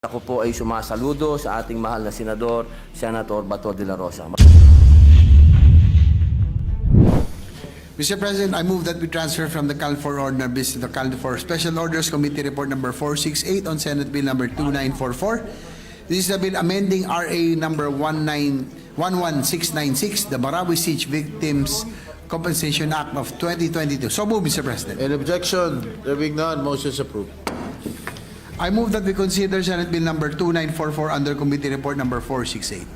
Ako po ay sumasaludo sa ating mahal na Senador, Senator Bato de la Rosa. Mr. President, I move that we transfer from the CAL for Ordinary Business to the CAL for Special Orders Committee Report number 468 on Senate Bill number 2944. This is the bill amending RA number 11696, the Marawi Siege Victims Compensation Act of 2022. So move, Mr. President. Any objection? There being none, motion is approved. I move that we consider Senate Bill number 2944 under Committee Report number 468.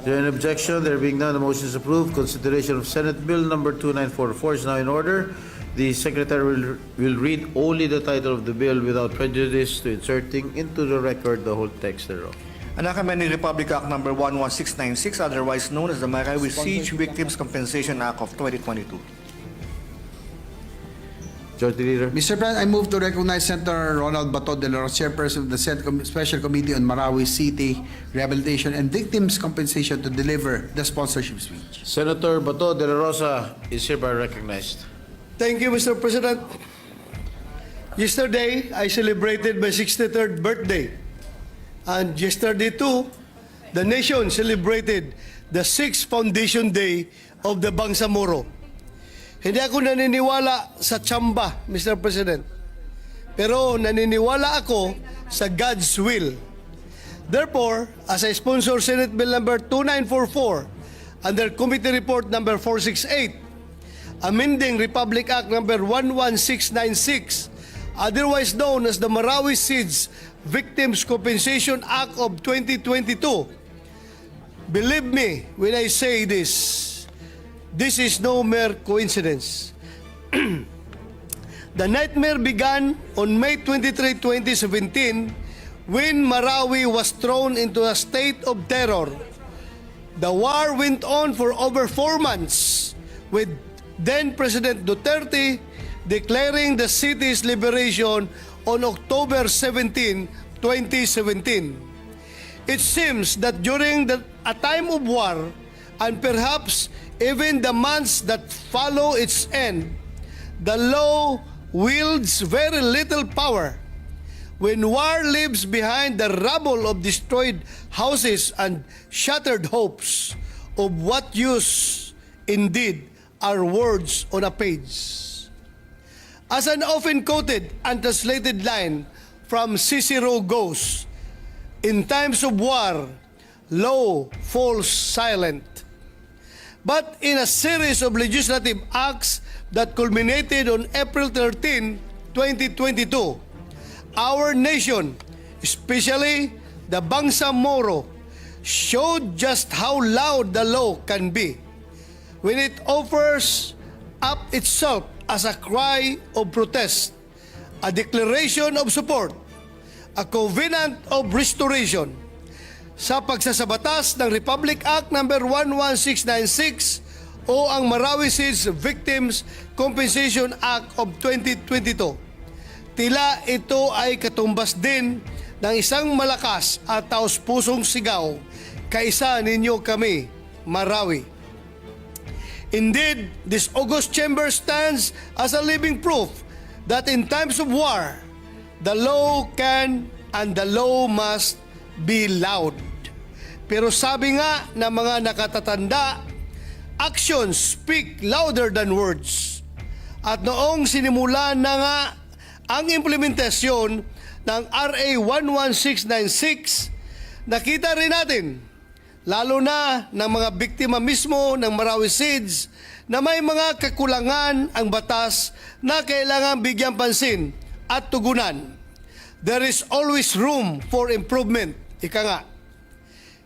Is there any objection? There being none, the motion is approved. Consideration of Senate Bill number 2944 is now in order. The Secretary will read only the title of the bill without prejudice to inserting into the record the whole text thereof. An amending Republic Act number 11696, otherwise known as the Marawi Siege Victims Compensation Act of 2022. Majority Leader. Mr. President, I move to recognize Senator Ronald Bato de la Rosa, Chairperson of the Senate Special Committee on Marawi City Rehabilitation and Victims Compensation, to deliver the sponsorship speech. Senator Bato de la Rosa is hereby recognized. Thank you, Mr. President. Yesterday, I celebrated my 63rd birthday. And yesterday too, the nation celebrated the 6th Foundation Day of the Bangsamoro. Hindi ako naniniwala sa tsamba, Mr. President. Pero naniniwala ako sa God's will. Therefore, as I sponsor Senate Bill number 2944 under Committee Report number 468, amending Republic Act number 11696, otherwise known as the Marawi Siege Victims Compensation Act of 2022. Believe me when I say this is no mere coincidence. The nightmare began on May 23, 2017 when Marawi was thrown into a state of terror. The war went on for over 4 months, with then President Duterte declaring the city's liberation on October 17, 2017. It seems that during a time of war, and perhaps even the months that follow its end, the law wields very little power. When war leaves behind the rubble of destroyed houses and shattered hopes, of what use indeed are words on a page? As an often quoted and translated line from Cicero goes, in times of war, law falls silent. But in a series of legislative acts that culminated on April 13, 2022, our nation, especially the Bangsamoro, showed just how loud the law can be when it offers up itself as a cry of protest, a declaration of support, a covenant of restoration. Sa pagsasabatas ng Republic Act number 11696 o ang Marawi Siege Victims Compensation Act of 2022. Tila ito ay katumbas din ng isang malakas at taos-pusong sigaw, kaisa ninyo kami, Marawi. Indeed, this august chamber stands as a living proof that in times of war, the law can and the law must be loud. Pero sabi nga ng mga nakatatanda, actions speak louder than words. At noong sinimula na nga ang implementasyon ng RA 11696, nakita rin natin, lalo na ng mga biktima mismo ng Marawi Siege, na may mga kakulangan ang batas na kailangan bigyan pansin at tugunan. There is always room for improvement, ika nga.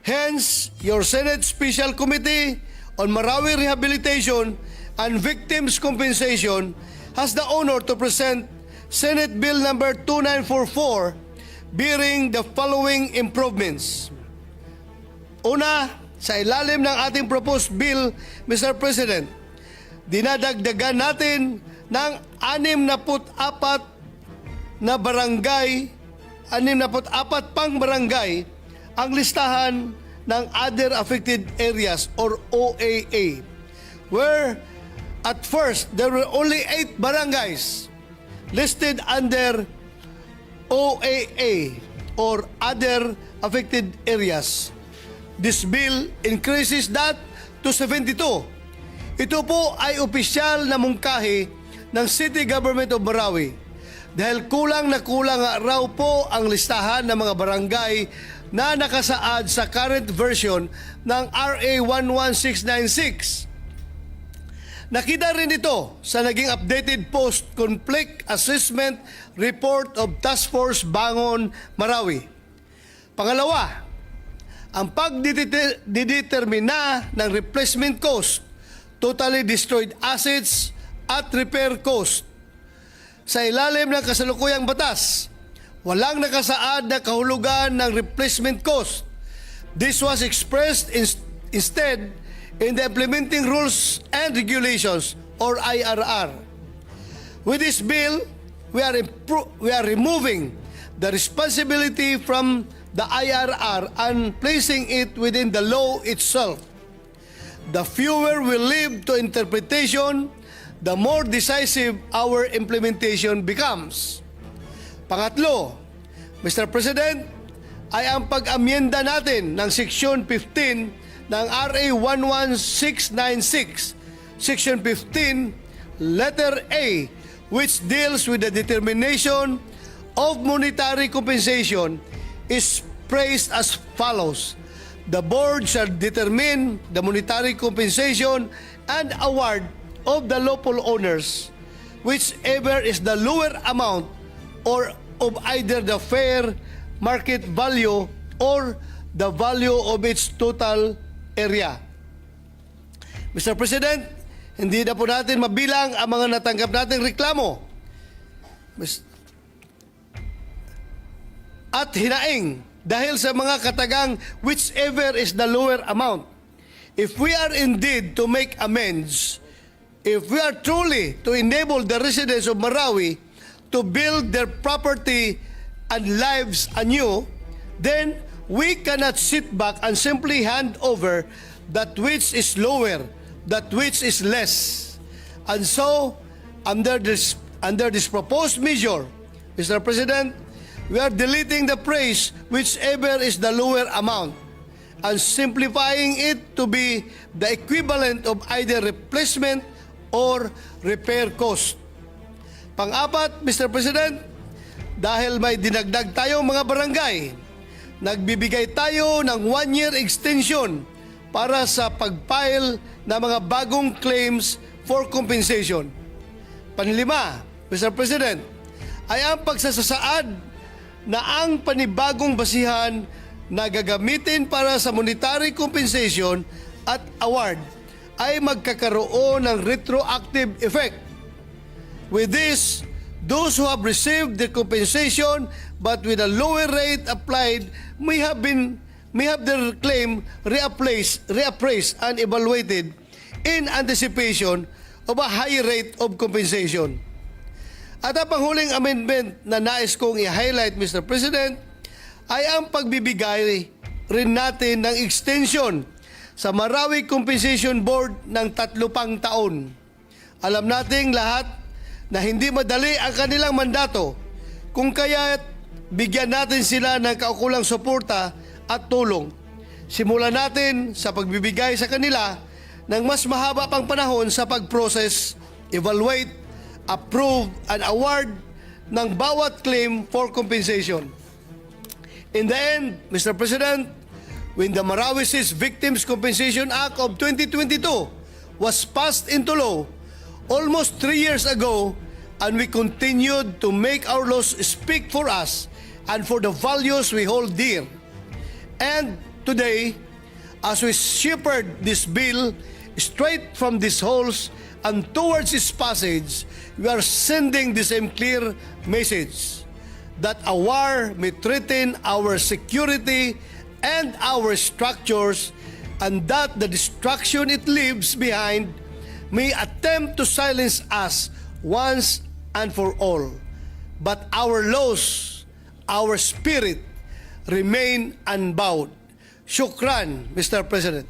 Hence, your Senate Special Committee on Marawi Rehabilitation and Victims Compensation has the honor to present Senate Bill number 2944 bearing the following improvements. Una, sa ilalim ng ating proposed bill, Mr. President, dinadagdagan natin ng 64 na barangay, 64 pang barangay ang listahan ng Other Affected Areas or OAA, where at first there were only 8 barangays listed under OAA or other affected areas. This bill increases that to 72. Ito po ay opisyal na mungkahi ng City Government of Marawi dahil kulang na kulang raw po ang listahan ng mga barangay na nakasaad sa current version ng RA 11696. Nakita rin ito sa naging updated post-conflict assessment report of Task Force Bangon Marawi. Pangalawa, ang pagdidetermina ng replacement cost, totally destroyed assets at repair cost. Sa ilalim ng kasalukuyang batas, walang nakasaad na kahulugan ng replacement cost. This was expressed instead in the Implementing Rules and Regulations or IRR. With this bill, we are removing the responsibility from the IRR and placing it within the law itself. The fewer we leave to interpretation, the more decisive our implementation becomes. Pangatlo, Mr. President, ay ang pag-amyenda natin ng Section 15 ng RA 11696, Section 15, Letter A, which deals with the determination of monetary compensation, is phrased as follows. The board shall determine the monetary compensation and award of the lawful owners, whichever is the lower amount or of either the fair market value or the value of its total area. Mr. President, hindi na po natin mabilang ang mga natanggap nating reklamo at hinaing dahil sa mga katagang whichever is the lower amount. If we are indeed to make amends, if we are truly to enable the residents of Marawi to build their property and lives anew, then we cannot sit back and simply hand over that which is lower, that which is less. And so, under this proposed measure, Mr. President, we are deleting the phrase whichever is the lower amount and simplifying it to be the equivalent of either replacement or repair cost. Pang-apat, Mr. President, dahil may dinagdag tayong mga barangay, nagbibigay tayo ng 1-year extension para sa pag-file ng mga bagong claims for compensation. Panlima, Mr. President, ay ang pagsasaad na ang panibagong basihan na gagamitin para sa monetary compensation at award ay magkakaroon ng retroactive effect. With this, those who have received the compensation but with a lower rate applied may have their claim reappraised and evaluated in anticipation of a higher rate of compensation. At ang panghuling amendment na nais kong i-highlight, Mr. President, ay ang pagbibigay rin natin ng extension sa Marawi Compensation Board ng 3 pang taon. Alam nating lahat na hindi madali ang kanilang mandato, kung kaya bigyan natin sila ng kaukulang suporta at tulong. Simulan natin sa pagbibigay sa kanila ng mas mahaba pang panahon sa pag-process, evaluate, approve, and award ng bawat claim for compensation. In the end, Mr. President, when the Marawi Victims Compensation Act of 2022 was passed into law almost 3 years ago, and we continued to make our laws speak for us and for the values we hold dear. And today, as we shepherd this bill straight from these halls and towards its passage, we are sending the same clear message that a war may threaten our security and our structures, and that the destruction it leaves behind may attempt to silence us once and for all. But our laws, our spirit, remain unbowed. Shukran, Mr. President.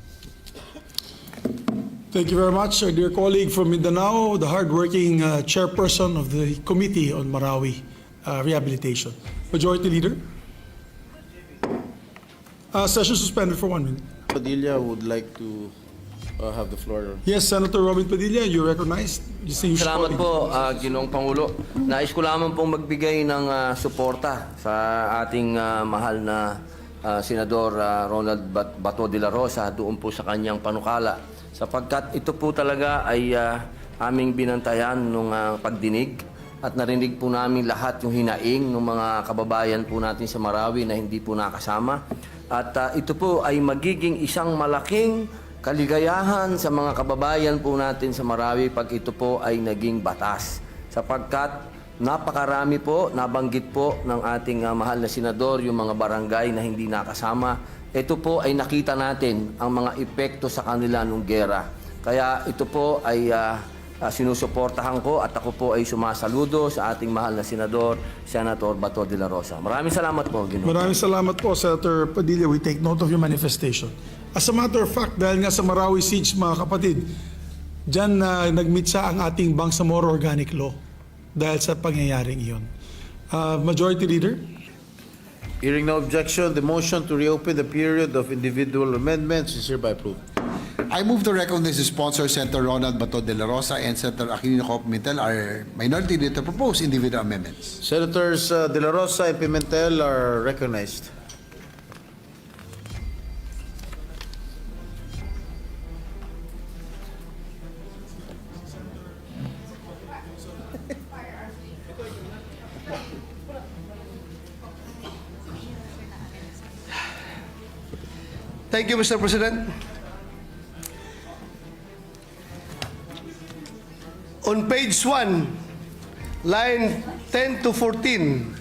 Thank you very much, our dear colleague from Mindanao, the hardworking chairperson of the Committee on Marawi Rehabilitation. Majority Leader. Session suspended for 1 minute. Padilla would like to have the floor. Yes, Senator Robin Padilla, you're recognized. Distinguished Salamat colleague. po, Ginoong Pangulo. Nais ko lamang pong magbigay ng suporta sa ating mahal na Senador Ronald Bato de la Rosa doon po sa kanyang panukala. Sapagkat ito po talaga ay aming binantayan nung pagdinig at narinig po namin lahat yung hinaing ng mga kababayan po natin sa Marawi na hindi po nakasama. At ito po ay magiging isang malaking kaligayahan sa mga kababayan po natin sa Marawi pag ito po ay naging batas. Sapagkat napakarami po, nabanggit po ng ating mahal na senador yung mga barangay na hindi nakasama. Ito po ay nakita natin ang mga epekto sa kanila nung gera. Kaya ito po ay sinusuportahan ko at ako po ay sumasaludo sa ating mahal na senador, Senator Bato de la Rosa. Maraming salamat po, Ginoong. Maraming salamat po, Senator Padilla. We take note of your manifestation. As a matter of fact, dahil nga sa Marawi Siege, mga kapatid, dyan nagmitsa ang ating Bangsamoro Organic Law dahil sa pangyayaring iyon. Majority Leader? Hearing no objection, the motion to reopen the period of individual amendments is hereby approved. I move to recognize the sponsor, Senator Ronald Bato de la Rosa and Senator Aking, our minority leader, to propose individual amendments. Senators De La Rosa and Pimentel are recognized. Thank you, Mr. President. On page 1, line 10 to 14.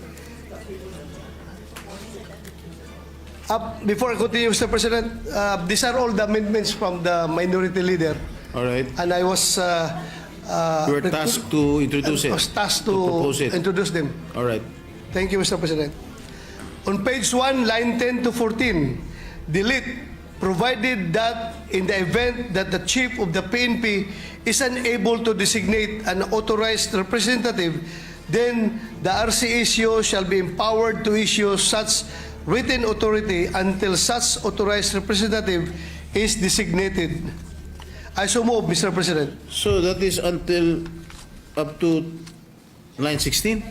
Before I continue, Mr. President, these are all the amendments from the minority leader. All right. And I was You are tasked to introduce it. was tasked to propose to it. introduce them. All right. Thank you, Mr. President. On page 1, line 10 to 14, delete, provided that in the event that the chief of the PNP is unable to designate an authorized representative, then the RCSO shall be empowered to issue such written authority until such authorized representative is designated. I so move, Mr. President. So that is until up to line 16?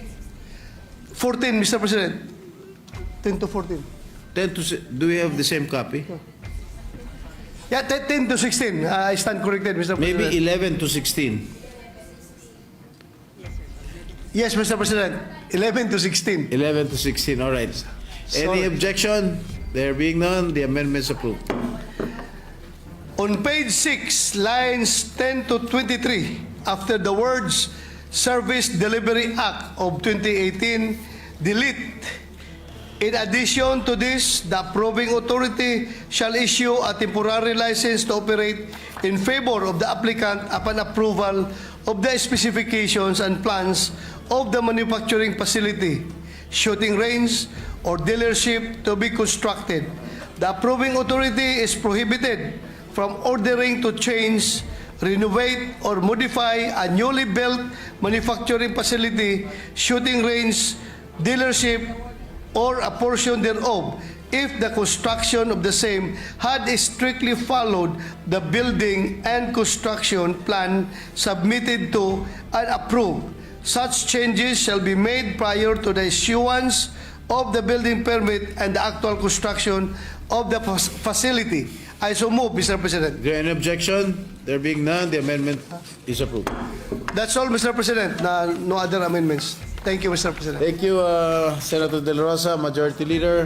14, Mr. President. 10 to 14. 10 to, do we have the same copy? Yeah, 10 to 16. I stand corrected, Mr. President. Maybe 11 to 16. Yes, Mr. President. 11 to 16. 11 to 16, all right. Any objection? There being none, the amendment is approved. On page 6, lines 10 to 23, after the words Service Delivery Act of 2018, delete. In addition to this, the approving authority shall issue a temporary license to operate in favor of the applicant upon approval of the specifications and plans of the manufacturing facility, shooting range, or dealership to be constructed. The approving authority is prohibited from ordering to change, renovate, or modify a newly built manufacturing facility, shooting range, dealership, or a portion thereof, if the construction of the same had strictly followed the building and construction plan submitted to and approved. Such changes shall be made prior to the issuance of the building permit and the actual construction of the facility. I so move, Mr. President. Is there any objection? There being none, the amendment is approved. That's all, Mr. President. No other amendments. Thank you, Mr. President. Thank you, Senator De La Rosa, Majority Leader.